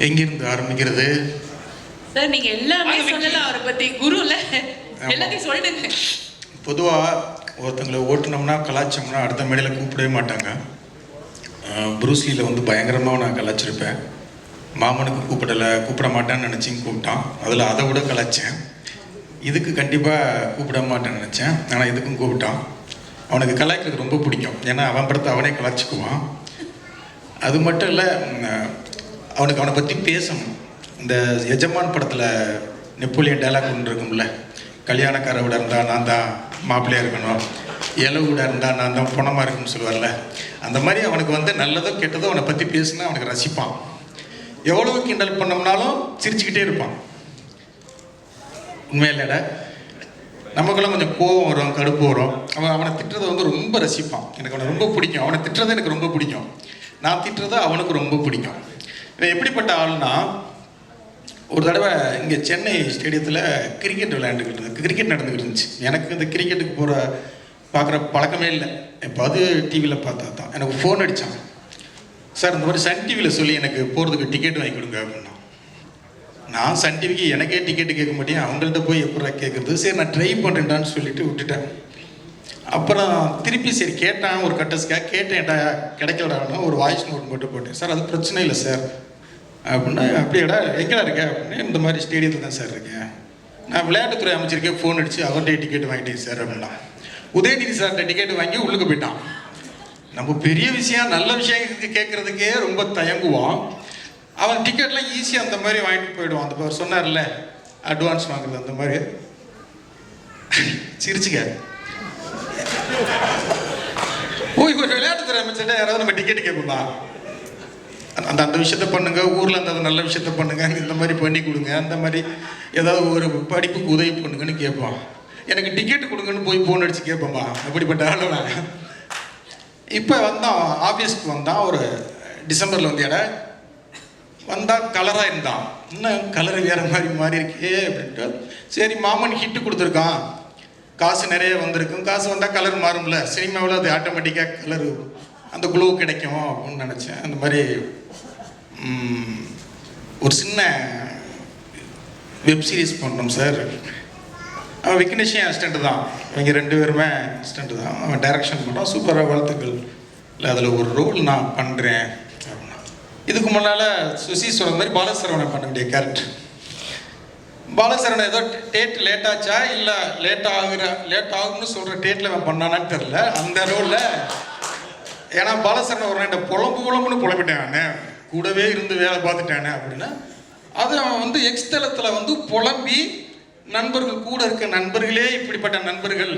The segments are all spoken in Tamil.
எங்கிருந்து ஆரம்பிக்கிறது? சார் நீங்க எல்லாமே சொல்லலாம் அவரை பத்தி. குருல எல்லாத்தையும் சொல்லிடுங்க. பொதுவாக ஒருத்தங்களை ஓட்டுனோம்னா கலாச்சோம்னா அடுத்த மேடையில் கூப்பிடவே மாட்டாங்க. புரூஸ்லியில் வந்து பயங்கரமாக நான் கலாச்சிருப்பேன். மாமனுக்கு கூப்பிட மாட்டேன்னு நினச்சிங்க கூப்பிட்டான். அதில் அதை விட கலாச்சேன். இதுக்கு கண்டிப்பாக கூப்பிட மாட்டேன்னு நினச்சேன். ஆனால் இதுக்கும் கூப்பிட்டான். அவனுக்கு கலாய்க்கிறது ரொம்ப பிடிக்கும். ஏன்னா அவன் படத்தை அவனே கலாச்சிக்குவான். அது மட்டும் இல்லை, அவனுக்கு அவனை பற்றி பேசணும். இந்த எஜமான் படத்தில் நெப்போலியன் டைலாக் ஒன்று இருக்கும்ல, கல்யாணக்கார விட இருந்தால் நான் தான் மாப்பிள்ளையாக இருக்கணும், இலவு விட இருந்தால் நான் தான் பணமாக இருக்குன்னு சொல்லுவார்ல. அந்த மாதிரி அவனுக்கு வந்து நல்லதோ கெட்டதோ அவனை பற்றி பேசுனா அவனுக்கு ரசிப்பான். எவ்வளோ கிண்டல் பண்ணோம்னாலும் சிரிச்சுக்கிட்டே இருப்பான். உண்மையிலடா நமக்கெல்லாம் கொஞ்சம் கோபம் வரும், கடுப்பு வரும். அவனை திட்டுறதை வந்து ரொம்ப ரசிப்பான். எனக்கு அவனை ரொம்ப பிடிக்கும். அவனை திட்டுறது எனக்கு ரொம்ப பிடிக்கும். நான் திட்டுறது அவனுக்கு ரொம்ப பிடிக்கும். இவன் எப்படிப்பட்ட ஆள்னா, ஒரு தடவை இங்கே சென்னை ஸ்டேடியத்தில் கிரிக்கெட் நடந்துக்கிட்டு இருந்துச்சு. எனக்கு இந்த கிரிக்கெட்டுக்கு பார்க்குற பழக்கமே இல்லை. எப்போது டிவியில் பார்த்தா தான். எனக்கு ஃபோன் அடித்தான். சார் இந்த மாதிரி சன் டிவியில் சொல்லி எனக்கு போகிறதுக்கு டிக்கெட் வாங்கி கொடுங்க அப்படின்னா. நான் சன் டிவிக்கு எனக்கே டிக்கெட்டு கேட்க மாட்டேன், அவங்கள்ட்ட போய் எப்படா கேட்குறது. சரி நான் ட்ரை பண்ணுறேன்டான்னு சொல்லிட்டு விட்டுட்டேன். அப்புறம் திருப்பி சரி கேட்டேன், ஒரு கட்டஸ்க்காக கேட்டேன்டா, கிடைக்கலடான்னா ஒரு வாய்ஸ் நோட் மட்டும் போட்டேன். சார் அது பிரச்சனை இல்லை சார் அப்படின்னா. அப்படியேடா எங்கடா இருக்கேன் அப்படின்னு. இந்த மாதிரி ஸ்டேடியத்தில் தான் சார் இருக்கேன். நான் விளையாட்டுத்துறை அமைச்சிருக்கேன், ஃபோன் அடித்து அவர்கிட்ட டிக்கெட் வாங்கிட்டேன் சார் அப்படின்னா. உதயநிதி சார்கிட்ட டிக்கெட் வாங்கி உள்ளுக்கு போயிட்டான். நம்ம பெரிய விஷயம் நல்ல விஷயங்களுக்கு கேட்குறதுக்கே ரொம்ப தயங்குவான். அவன் டிக்கெட்லாம் ஈஸியாக அந்த மாதிரி வாங்கிட்டு போயிடுவான். அந்த அவர் சொன்னார்ல அட்வான்ஸ் வாங்குறது, அந்த மாதிரி சிரிச்சுக்க. போய் ஒரு விளையாட்டுத்துறை அமைச்சர்கிட்ட யாராவது நம்ம டிக்கெட் கேட்போமா? அந்த விஷயத்த பண்ணுங்க, ஊரில் அந்த நல்ல விஷயத்த பண்ணுங்க, இந்த மாதிரி பண்ணி கொடுங்க, அந்த மாதிரி ஏதாவது ஒரு படிப்புக்கு உதவி பண்ணுங்கன்னு கேட்பான். எனக்கு டிக்கெட்டு கொடுங்கன்னு போய் ஃபோன் அடித்து கேட்போமா? அப்படிப்பட்ட ஆளுவன். இப்போ வந்தான், ஆஃபீஸ்க்கு வந்தான். ஒரு டிசம்பரில் வந்து இடம் வந்தால் கலராக இருந்தான். இன்னும் கலர் வேறு மாதிரி மாறி இருக்கே அப்படின்ட்டு. சரி மாமன் ஹிட்டு கொடுத்துருக்கான், காசு நிறைய வந்திருக்கும், காசு வந்தால் கலர் மாறும்ல, சினிமாவில் அது ஆட்டோமேட்டிக்காக கலரு அந்த க்ளோ கிடைக்கும் அப்படின்னு நினச்சேன். அந்த மாதிரி ஒரு சின்ன வெப் சீரிஸ் பண்ணோம் சார். அவன் விக்னேஷன் அசிஸ்டண்ட்டு தான், இவங்க 2 பேருமே அசிஸ்டண்ட்டு தான். அவன் டைரக்ஷன் பண்ணான். சூப்பராக வாழ்த்துக்கள். இல்லை அதில் ஒரு ரோல் நான் பண்ணுறேன் அப்படின்னா. இதுக்கு முன்னால் சுசி சொல்கிற மாதிரி பாலசரவணை பண்ண வேண்டிய கேரக்டர். பாலசரவணை ஏதோ டேட் லேட் ஆச்சா இல்லை லேட் ஆகும்னு சொல்கிற டேட்டில் அவன் பண்ணானான்னு தெரில அந்த ரோலில். ஏன்னா பாலசரவணை ஒரு ரெண்டு புலம்புன்னு புலம்பிட்டானே, கூடவே இருந்து வேலை பார்த்துட்டானே அப்படின்னா. அது அவன் வந்து எக்ஸ்தலத்தில் வந்து புலம்பி நண்பர்கள் கூட இருக்க நண்பர்களே இப்படிப்பட்ட நண்பர்கள்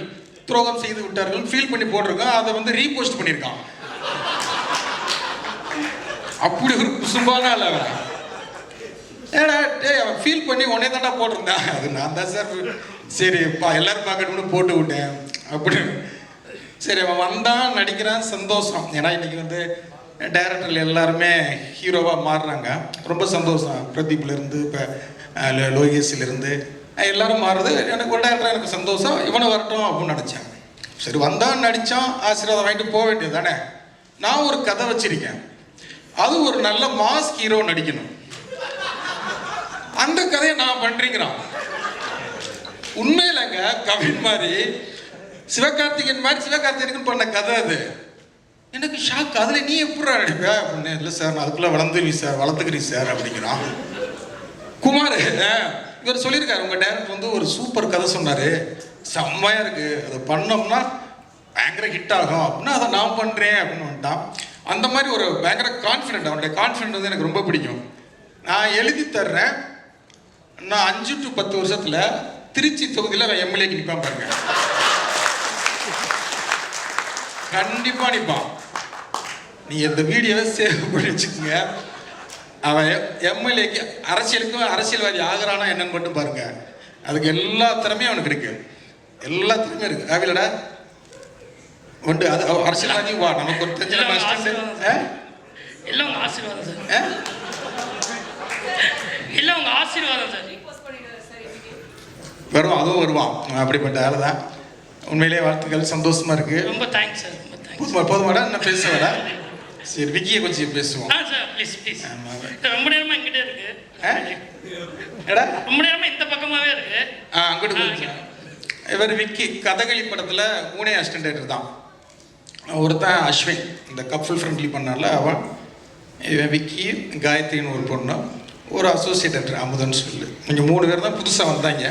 துரோகம் செய்து விட்டார்கள் ஃபீல் பண்ணி போட்டிருக்கான். அதை வந்து ரீபோஸ்ட் பண்ணியிருக்கான். அப்படி ஒரு குசும்பான ஆள் அவன். ஏடா அவன் ஃபீல் பண்ணி உடனே தாண்டா போட்டிருந்தான். அது நான் தான் சார், சரி எல்லாரும் பார்க்கணும்னு போட்டு விட்டேன் அப்படின்னு. சரி அவன் வந்தான், நடிக்கிறான், சந்தோஷம். ஏன்னா இன்னைக்கு வந்து டைரக்டர்கள் எல்லாருமே ஹீரோவாக மாறுறாங்க, ரொம்ப சந்தோஷம். பிரதீப்லேருந்து இப்போ லோகேஷ்லேருந்து எல்லாரும் மாறுறது எனக்கு ஒரு டைரக்டர், எனக்கு சந்தோஷம். இவனை வரட்டும் அப்படின்னு நினச்சேன். சரி வந்தான், நடித்தான், ஆசீர்வாதம் வாங்கிட்டு போக வேண்டியது தானே. நான் ஒரு கதை வச்சிருக்கேன், அது ஒரு நல்ல மாஸ் ஹீரோ நடிக்கணும். அந்த கதையை நான் பண்ணுறீங்கிறான். உண்மையிலங்க கவின் மாதிரி சிவகார்த்திகேயன் மாதிரி சிவகார்த்திகேயனுக்கு பண்ண கதை அது. எனக்கு ஷாக். அதில் நீ எப்படி நடிப்ப அப்படின்னு. இல்லை சார் நான் அதுக்குள்ளே வளர்த்துக்கிறீ சார் அப்படிங்கிறான். குமார் இவர் சொல்லியிருக்காரு, உங்கள் டேரக்டர் வந்து ஒரு சூப்பர் கதை சொன்னார், செம்மையாக இருக்குது, அதை பண்ணோம்னா பயங்கர ஹிட் ஆகும் அப்படின்னா அதை நான் பண்ணுறேன் அப்படின்னு வந்துட்டான். அந்த மாதிரி ஒரு பயங்கர கான்ஃபிடென்ட். அவனுடைய கான்ஃபிடென்ட் வந்து எனக்கு ரொம்ப பிடிக்கும். நான் எழுதி தர்றேன், நான் 5 to 10 வருஷத்தில் திருச்சி தொகுதியில் அவன் எம்எல்ஏக்கு நிற்பான் பாருங்க. கண்டிப்பாக நிற்பான். நீ இந்த வீடியோவை சேவ் பண்ணி வச்சுக்கோங்க. அவன் எம்எல்ஏக்கு அரசியல்வாதி ஆகிறானா என்னன்னு மட்டும் பாருங்க. அதுக்கு எல்லா திறமையும் அவனுக்கு இருக்கு, எல்லா திறமையும் இருக்கு. ஆவிலடா ஒன்று அது அரசியல்வாதி வா, நமக்கு ஒரு தெரிஞ்ச எல்லாம் ஆசீர்வாதம் சார், எல்லாம் உங்க ஆசீர்வாதம் சார். வருவான், அதுவும் வருவான். அப்படிப்பட்ட ஆள் தான். உண்மையிலேயே வாழ்த்துக்கள், சந்தோஷமா இருக்கு. ரொம்ப தேங்க்ஸ் சார். போதுமாடா என்ன பேச வேடா? சரி விக்கியை கொஞ்சம் பேசுவோம். சார் ப்ளீஸ் ரொம்ப நேரமா எங்கிட்டே இருக்கு. எடா ரொம்ப நேரமா இந்த பக்கமாவே இருக்கு. அங்கிட்டு போயிடுச்சு. இவர் விக்கி கதகளி படத்தில் ஊனே அசிஸ்டன்ட் தான். ஒருத்தன் அஸ்வின் இந்த கப்புள் ஃப்ரெண்ட்லி பண்ணால அவன், இவன் விக்கி, காயத்ரின்னு ஒரு பொண்ணு, ஒரு அசோசியேட் ஆக்டர் அமுதன்னு சொல்லு. இங்கே 3 பேர் தான் புதுசாக வந்தாங்க.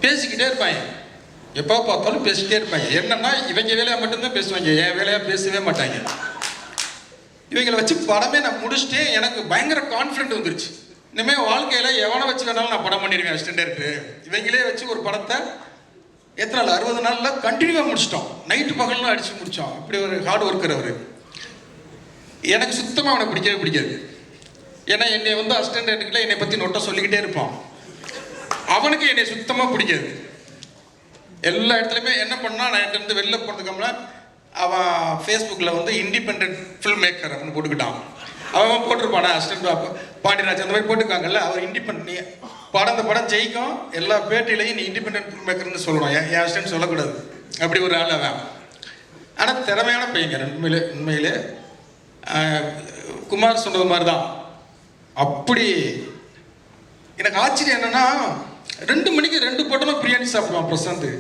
பேசிக்கிட்டே இருப்பாங்க, எப்போ பார்த்தாலும் பேசிக்கிட்டே இருப்பாங்க. என்னன்னா இவங்க வேலையாக மட்டும்தான் பேசுவாங்க, என் வேலையாக பேசவே மாட்டாங்க. இவங்களை வச்சு படமே நான் முடிச்சுட்டு எனக்கு பயங்கர கான்ஃபிடென்ட் வந்துருச்சு. இனிமேல் வாழ்க்கையில் எவனை வச்சு வேணாலும் நான் படம் பண்ணியிருக்கேன் அசிஸ்டன்ட் டேரக்டர். இவங்களே வச்சு ஒரு படத்தை எத்தனை நாள் 60 நாளில் கண்டினியூவாக முடிச்சிட்டோம். நைட்டு பகல்லாம் அடித்து முடித்தோம். இப்படி ஒரு ஹார்ட் ஒர்க்கர் அவர். எனக்கு சுத்தமாக அவனை பிடிக்கவே பிடிக்காது. ஏன்னா என்னை வந்து அசிஸ்டன்ட் டேரக்டரில் என்னை பற்றி நோட்டை சொல்லிக்கிட்டே இருப்பான். அவனுக்கு என்னை சுத்தமாக பிடிக்காது. எல்லா இடத்துலையுமே என்ன பண்ணால் நான் என்கிட்ட வெளில போகிறதுக்கம்னா அவன் ஃபேஸ்புக்கில் வந்து இண்டிபெண்ட் ஃபில்ம் மேக்கர் அப்படின்னு போட்டுக்கிட்டான். அவன் போட்டிருப்பானா அசிஸ்டன்ட் பாண்டியராஜ் அந்த மாதிரி போட்டுருக்காங்கல்ல. அவர் இண்டிபெண்ட் படம் அந்த படம் ஜெயிக்கும், எல்லா பேட்டிலையும் நீ இண்டிபெண்ட் ஃபில்ம் மேக்கர்னு சொல்லணும், என் அசிஸ்டன்ட் சொல்லக்கூடாது. அப்படி ஒரு ஆள் அவன். ஆனால் திறமையான பையங்க உண்மையிலே. குமார் சொன்னது மாதிரி தான். அப்படி எனக்கு ஆச்சரியம் என்னன்னா 2 மணிக்கு 2 பட்டனும் பிரியாணி சாப்பிடுவான் பிரசாந்த்.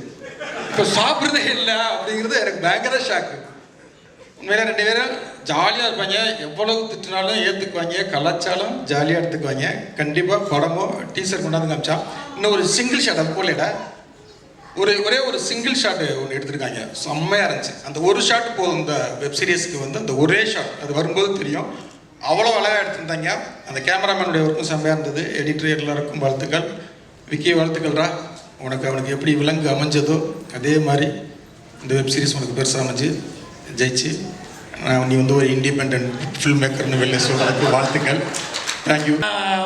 இப்போ சாப்பிட்றதே இல்லை அப்படிங்கிறது எனக்கு பயங்கர ஷாக்கு. உண்மையில 2 பேரும் ஜாலியாக இருப்பாங்க. எவ்வளவு திட்டினாலும் ஏற்றுக்குவாங்க, கலாச்சாரம் ஜாலியாக எடுத்துக்குவாங்க. கண்டிப்பாக படமோ டீசர் கொண்டாந்து காமிச்சா இன்னும் ஒரு சிங்கிள் ஷாட் அது போலடா ஒரே ஒரு சிங்கிள் ஷாட் ஒன்று எடுத்திருக்காங்க, செம்மையாக இருந்துச்சு. அந்த ஒரு ஷாட் போதும் இந்த வெப் சீரிஸ்க்கு வந்து. அந்த ஒரே ஷாட் அது வரும்போது தெரியும், அவ்வளோ அழகாக எடுத்திருந்தாங்க. அந்த கேமராமேனுடைய ஒர்க்கும் செம்மையாக இருந்தது. எடிட்டர் எல்லாருக்கும் வாழ்த்துக்கள். விக்கி வாழ்த்துக்கள்ரா. அவனுக்கு எப்படி விலங்கு அமைஞ்சதோ அதே மாதிரி இந்த வெப் சீரிஸ் உனக்கு பெருசாக அமைஞ்சு ஜெயிச்சு நீ வந்து ஒரு இண்டிபெண்ட் ஃபில்ம் மேக்கர்னு வெளில சொல்கிறதுக்கு வாழ்த்துக்கள். தேங்க்யூ.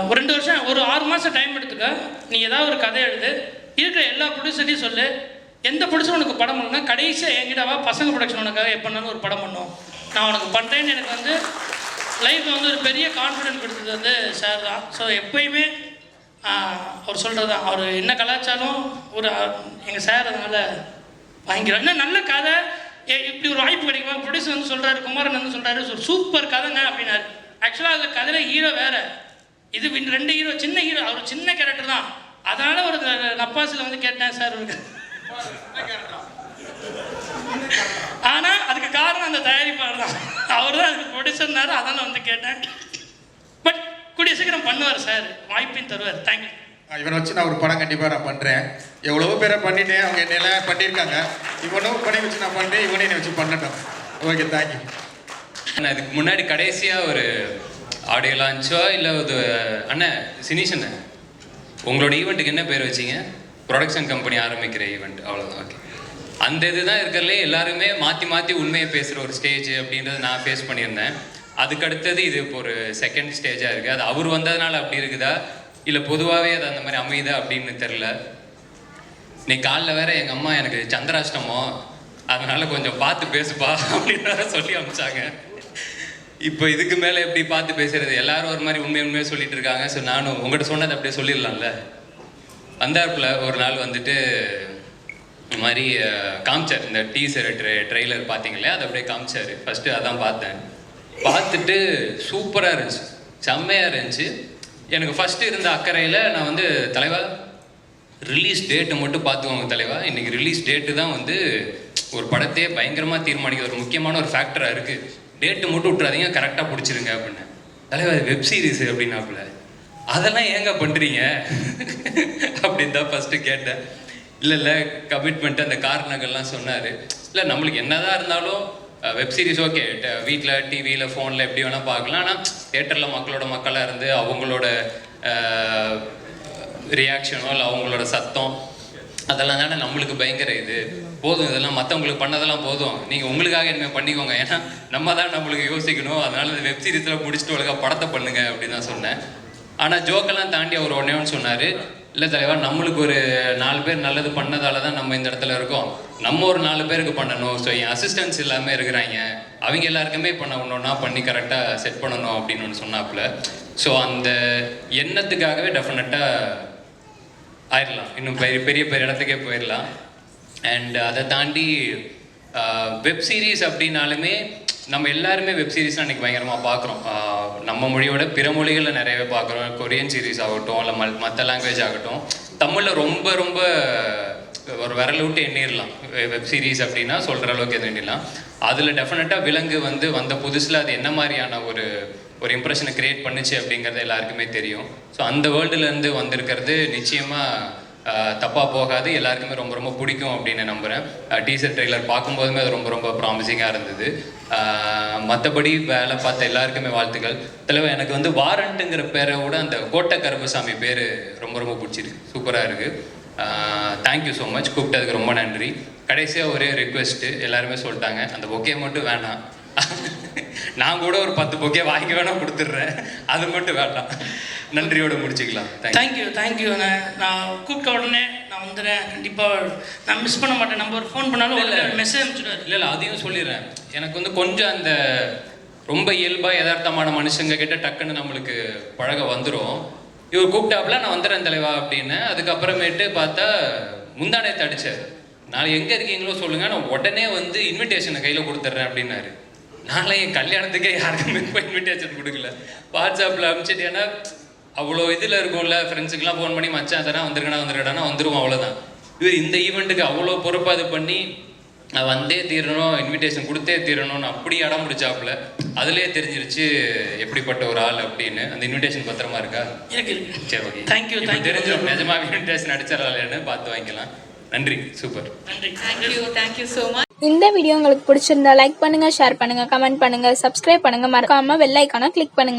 ஒரு 2 வருஷம் ஒரு 6 மாதம் டைம் எடுத்துக்க. நீ ஏதாவது ஒரு கதை எழுது, இருக்கிற எல்லா ப்ரொடியூசர்ட்டையும் சொல்லு, எந்த ப்ரொடியூசர் உனக்கு படம் பண்ணுன்னா கடைசியாக என்கிட்டவா பசங்க ப்ரொடக்ஷன் உனக்காக எப்போனாலும் ஒரு படம் பண்ணும், நான் உனக்கு பண்ணுறேன்னு எனக்கு வந்து லைஃப்பில் வந்து ஒரு பெரிய கான்ஃபிடென்ட் கொடுத்தது வந்து சார் தான். ஸோ எப்போயுமே அவர் சொல்கிறது தான், அவர் என்ன கலாச்சாரம் ஒரு எங்கள் சார் அதனால் வாங்கிக்கிறோம். இன்னும் நல்ல கதை இப்படி ஒரு வாய்ப்பு கிடைக்குமா? ப்ரொடியூசர் வந்து சொல்கிறாரு, குமாரன் வந்து சொல்கிறாரு சூப்பர் கதைங்க அப்படின்னாரு. ஆக்சுவலாக அந்த கதையில் ஹீரோ வேறு, இது 2 ஹீரோ, சின்ன ஹீரோ, அவர் சின்ன கேரக்டர் தான். அதனால் ஒரு நப்பாசில் வந்து கேட்டேன் சார் இருக்கு. ஆனால் அதுக்கு காரணம் அந்த தயாரிப்பாளர் தான், அவர் தான் அதுக்கு ப்ரொடியூசர்னாரு. அதனால் வந்து கேட்டேன். பட் கூடிய சீக்கிரம் பண்ணுவார் சார், வாய்ப்பையும் தருவார். தேங்க்யூ. இவனை வச்சு நான் ஒரு படம் கண்டிப்பாக நான் பண்ணுறேன். எவ்வளவோ பேரை பண்ணிட்டேன், அவங்க என்னெல்லாம் பண்ணியிருக்காங்க. இவனும் பண்ணி வச்சு நான் பண்ணுறேன், இவனையும் என்னை வச்சு பண்ணட்டும். Okay, thank you. நான் இதுக்கு முன்னாடி கடைசியாக ஒரு ஆடியோ லான்ச்சோ இல்லை ஒரு அண்ணன் சினிஷ் அண்ணன் உங்களோட ஈவெண்ட்டுக்கு என்ன பேர் வச்சிங்க? ப்ரொடக்ஷன் கம்பெனி ஆரம்பிக்கிற ஈவெண்ட், அவ்வளோதான். ஓகே, அந்த இதுதான் இருக்கிறதுலே எல்லாருமே மாற்றி மாற்றி உண்மையை பேசுகிற ஒரு ஸ்டேஜ் அப்படின்றத நான் ஃபேஸ் பண்ணியிருந்தேன். அதுக்கு அடுத்தது இது இப்போ ஒரு செகண்ட் ஸ்டேஜாக இருக்குது. அது அவர் வந்ததுனால அப்படி இருக்குதா இல்லை பொதுவாகவே அது அந்த மாதிரி அமையுதா அப்படின்னு தெரில. நீ காலைல வேற எங்கள் அம்மா எனக்கு சந்திராஷ்டமோ, அதனால கொஞ்சம் பார்த்து பேசுப்பா அப்படின்னு சொல்லி அனுப்பிச்சாங்க. இப்போ இதுக்கு மேலே எப்படி பார்த்து பேசுறது? எல்லாரும் ஒரு மாதிரி உண்மையாக சொல்லிட்டு இருக்காங்க. ஸோ நானும் உங்கள்கிட்ட சொன்னதை அப்படியே சொல்லிடலாம்ல. வந்தாப்புல ஒரு நாள் வந்துட்டு இந்த மாதிரி காமிச்சார், இந்த டீசர் ட்ரெய்லர் பார்த்தீங்களே, அதை அப்படியே காமிச்சார். ஃபஸ்ட்டு அதான் பார்த்தேன். பார்த்துட்டு சூப்பராக இருந்துச்சு, செம்மையாக இருந்துச்சு. எனக்கு ஃபஸ்ட்டு இருந்த அக்கறையில் நான் வந்து தலைவா ரிலீஸ் டேட்டை மட்டும் பார்த்துக்கோங்க தலைவா, இன்றைக்கி ரிலீஸ் டேட்டு தான் வந்து ஒரு படத்தையே பயங்கரமாக தீர்மானிக்கிற ஒரு முக்கியமான ஒரு ஃபேக்டராக இருக்குது. டேட்டு மட்டும் விட்டுறாதீங்க, கரெக்டாக பிடிச்சிருங்க அப்படின்னு. தலைவா வெப் சீரிஸ் அப்படின்னாப்புல, அதெல்லாம் ஏங்க பண்ணுறீங்க அப்படின்னு தான் ஃபஸ்ட்டு கேட்டேன். இல்லை கமிட்மெண்ட் அந்த காரணங்கள்லாம் சொன்னார். இல்லை நம்மளுக்கு என்னதான் இருந்தாலும் வெப் சீரிஸ் ஓகே, வீட்டில் டிவியில் ஃபோனில் எப்படி வேணால் பார்க்கலாம். ஆனால் தேட்டரில் மக்களாக இருந்து அவங்களோட ரியாக்ஷனோ இல்லை அவங்களோட சத்தம் அதெல்லாம் தானே நம்மளுக்கு பயங்கர இது. போதும், இதெல்லாம் மற்றவங்களுக்கு பண்ணதெல்லாம் போதும், நீங்கள் உங்களுக்காக இனிமேல் பண்ணிக்கோங்க. ஏன்னா நம்ம தான் நம்மளுக்கு யோசிக்கணும். அதனால் இந்த வெப் சீரிஸில் முடிச்சுட்டு ஒழுங்காக படத்தை பண்ணுங்க அப்படின்னு தான் சொன்னேன். ஆனால் ஜோக்கெல்லாம் தாண்டி அவர் ஒன்று சொன்னார், இல்லை தலைவா நம்மளுக்கு ஒரு 4 பேர் நல்லது பண்ணதால தான் நம்ம இந்த இடத்துல இருக்கோம், நம்ம ஒரு 4 பேருக்கு பண்ணணும். ஸோ என் அசிஸ்டன்ஸ் எல்லாமே இருக்கிறாங்க, அவங்க எல்லாருக்குமே இப்போ நான் ஒன்றா பண்ணி கரெக்டாக செட் பண்ணணும் அப்படின்னு ஒன்று சொன்னாப்புல. ஸோ அந்த எண்ணத்துக்காகவே டெஃபினட்டாக ஆயிடலாம், இன்னும் பெரிய இடத்துக்கே போயிடலாம். அண்ட் அதை தாண்டி வெப் சீரிஸ் அப்படின்னாலுமே நம்ம எல்லாருமே வெப் சீரிஸ்லாம் அன்றைக்கி பயங்கரமாக பார்க்குறோம். நம்ம மொழியோட பிற மொழிகளில் நிறையவே பார்க்குறோம். கொரியன் சீரிஸ் ஆகட்டும், இல்லை மற்ற லாங்குவேஜ் ஆகட்டும். தமிழில் ரொம்ப ரொம்ப ஒரு விரல் விட்டு எண்ணிடலாம் வெப் சீரிஸ் அப்படின்னா, சொல்கிற அளவுக்கு எது எண்ணிடலாம். அதில் டெஃபினட்டாக விலங்கு வந்த புதுசில் அது என்ன மாதிரியான ஒரு இம்ப்ரெஷனை க்ரியேட் பண்ணுச்சு அப்படிங்கிறது எல்லாருக்குமே தெரியும். ஸோ அந்த வேர்ல்டுலேருந்து வந்திருக்கிறது நிச்சயமாக தப்பாக போகாது, எல்லாருக்குமே ரொம்ப ரொம்ப பிடிக்கும் அப்படின்னு நம்புகிறேன். டீசர் ட்ரெய்லர் பார்க்கும்போதுமே அது ரொம்ப ரொம்ப ப்ராமிசிங்காக இருந்தது. மற்றபடி வேலை பார்த்த எல்லாருக்குமே வாழ்த்துக்கள். தலைவர், எனக்கு வாரண்ட்டுங்கிற பேரை விட அந்த கோட்டை கருப்பசாமி பேர் ரொம்ப ரொம்ப பிடிச்சிருக்கு, சூப்பராக இருக்குது. தேங்க்யூ ஸோ மச், கூப்பிட்டதுக்கு ரொம்ப நன்றி. கடைசியாக ஒரே ரிக்வெஸ்ட்டு, எல்லாருமே சொல்லிட்டாங்க அந்த பொக்கே மட்டும் வேணாம். நான் கூட ஒரு 10 பொக்கே வாங்கி வேணால் கொடுத்துட்றேன், அது மட்டும் வேண்டாம். நன்றியோடு முடிச்சுக்கலாம். தேங்க்யூ. நான் கூப்பிட்ட உடனே நான் வந்துடுறேன், கண்டிப்பாக நான் மிஸ் பண்ண மாட்டேன். நம்பர் ஃபோன் பண்ணாலும் இல்லை மெசேஜ் அனுப்பிச்சுடுவார். இல்லை அதையும் சொல்லிடுறேன். எனக்கு கொஞ்சம் அந்த ரொம்ப இயல்பாக யதார்த்தமான மனுஷங்க கிட்ட டக்குன்னு நம்மளுக்கு பழக வந்துடும். இவர் கூப்பிட்டாப்புல நான் வந்துடுறேன் தலைவா அப்படின்னு. அதுக்கப்புறமேட்டு பார்த்தா முந்தானத்தை அடித்தார். நாளைக்கு எங்கே இருக்கீங்களோ சொல்லுங்கள், நான் உடனே இன்விடேஷனை கையில் கொடுத்துட்றேன் அப்படின்னாரு. நான்லாம் என் கல்யாணத்துக்கே யாருக்குமே இப்போ இன்விடேஷன் கொடுக்கல, வாட்ஸ்அப்பில் அனுப்பிச்சிட்டு. ஏன்னா அவ்வளோ இதில் இருக்கும்ல, ஃப்ரெண்ட்ஸுக்கெலாம் ஃபோன் பண்ணி மச்சான் தானே வந்துருக்கடா வந்துருவோம், அவ்வளோதான். இவர் இந்த ஈவெண்ட்டுக்கு அவ்வளோ பொறுப்பாக இது பண்ணி நான் வந்தே தீரணும், இன்விடேஷன் கொடுத்தே தீரணும்னு அப்படி இடம் முடிச்சாப்புல. அதுலேயே தெரிஞ்சிருச்சு எப்படிப்பட்ட ஒரு ஆள் அப்படின்னு. அந்த இன்விடேஷன் பத்திரமா இருக்கா? இருக்கு. சரி, ஓகே. தேங்க்யூ. தெரிஞ்சிடும் நிஜமாக இன்விடேஷன் அடிச்சிடலான்னு பார்த்து வாங்கிக்கலாம். நன்றி, சூப்பர். நன்றி. Thank you so much. இந்த வீடியோ உங்களுக்கு பிடிச்சிருந்தா லைக் பண்ணுங்க, ஷேர் பண்ணுங்க, கமெண்ட் பண்ணுங்க, சப்ஸ்கிரைப் பண்ணுங்க, மறக்காம பெல் ஐகானை கிளிக் பண்ணுங்க.